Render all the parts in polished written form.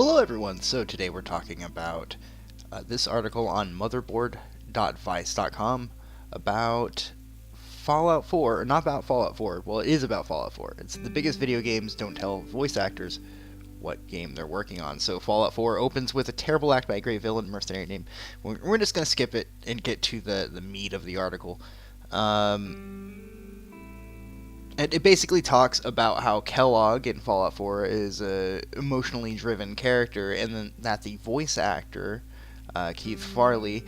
Hello everyone, so today we're talking about this article on motherboard.vice.com about Fallout 4, or not about Fallout 4, well it is about Fallout 4. It's the biggest video games don't tell voice actors what game they're working on. So Fallout 4 opens with a terrible act by a great villain mercenary named... We're just going to skip it and get to the meat of the article. It basically talks about how Kellogg in Fallout 4 is a emotionally driven character, and then that the voice actor Keith Farley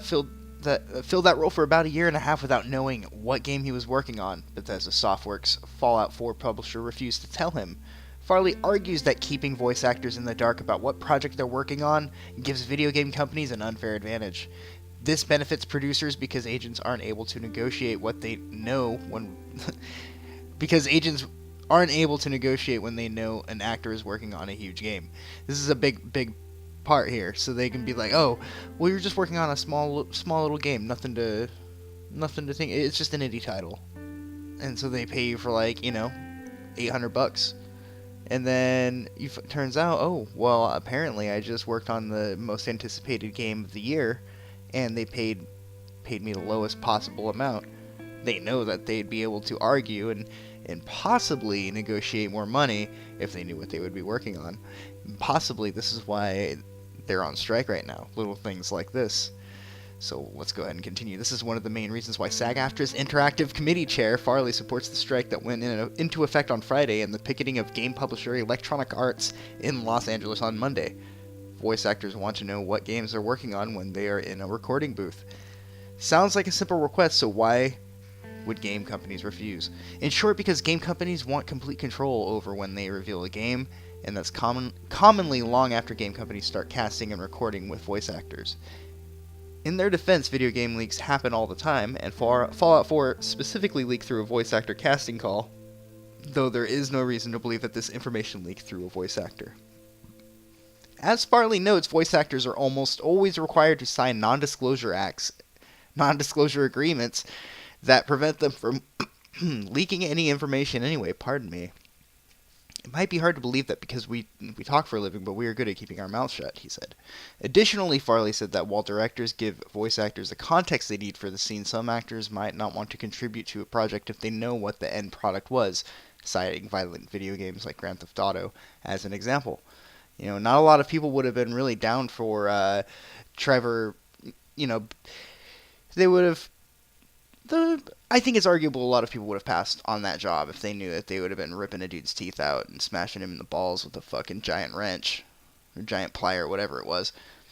filled that role for about a year and a half without knowing what game he was working on. Bethesda Softworks' Fallout 4 publisher refused to tell him. Farley argues that keeping voice actors in the dark about what project they're working on gives video game companies an unfair advantage. This benefits producers because agents aren't able to negotiate what they know when because agents aren't able to negotiate when they know an actor is working on a huge game. This is a big part here, so they can be like, "Oh, well, you're just working on a small little game, nothing to think. It's just an indie title," and so they pay you for $800. And then it turns out, oh, well, apparently I just worked on the most anticipated game of the year, and they paid me the lowest possible amount. They know that they'd be able to argue and possibly negotiate more money if they knew what they would be working on. Possibly this is why they're on strike right now. Little things like this. So let's go ahead and continue. This is one of the main reasons why SAG-AFTRA's Interactive Committee Chair Farley supports the strike that went into effect on Friday and the picketing of game publisher Electronic Arts in Los Angeles on Monday. Voice actors want to know what games they're working on when they are in a recording booth. Sounds like a simple request, so why would game companies refuse? In short, because game companies want complete control over when they reveal a game, and that's commonly long after game companies start casting and recording with voice actors. In their defense, video game leaks happen all the time, and Fallout 4 specifically leaked through a voice actor casting call, though there is no reason to believe that this information leaked through a voice actor. As Farley notes, voice actors are almost always required to sign non-disclosure agreements that prevent them from leaking any information anyway. Pardon me. It might be hard to believe that because we talk for a living, but we are good at keeping our mouths shut, he said. Additionally, Farley said that while directors give voice actors the context they need for the scene, some actors might not want to contribute to a project if they know what the end product was, citing violent video games like Grand Theft Auto as an example. Not a lot of people would have been really down for Trevor. They would have... I think it's arguable a lot of people would have passed on that job if they knew that they would have been ripping a dude's teeth out and smashing him in the balls with a fucking giant wrench or giant plier, whatever it was.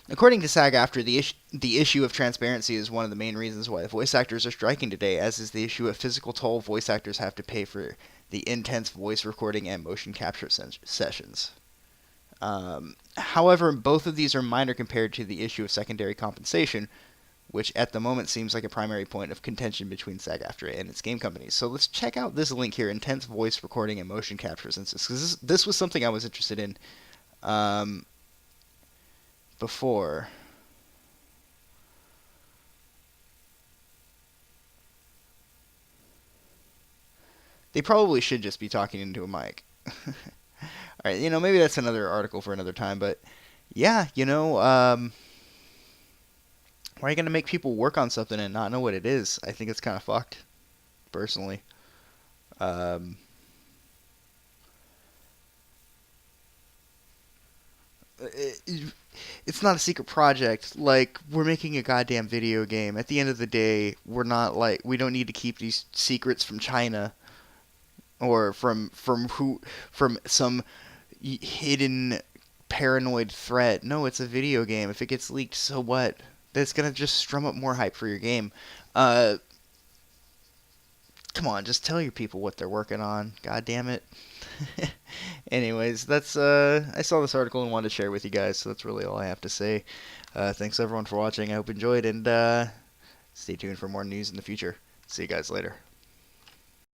According to SAG-AFTRA, the issue of transparency is one of the main reasons why voice actors are striking today, as is the issue of physical toll voice actors have to pay for the intense voice recording and motion capture sessions. However, both of these are minor compared to the issue of secondary compensation, which at the moment seems like a primary point of contention between SAG-AFTRA and its game companies. So let's check out this link here, intense voice recording and motion capture sessions, because this was something I was interested in before. They probably should just be talking into a mic. Alright, maybe that's another article for another time, but yeah, why are you going to make people work on something and not know what it is? I think it's kind of fucked, personally. It's not a secret project. Like, we're making a goddamn video game. At the end of the day, we don't need to keep these secrets from China or from some hidden paranoid threat. No, it's a video game. If it gets leaked, so what? That's going to just strum up more hype for your game. Come on, just tell your people what they're working on. God damn it. Anyways, that's I saw this article and wanted to share it with you guys, so that's really all I have to say. Thanks everyone for watching. I hope you enjoyed, and stay tuned for more news in the future. See you guys later.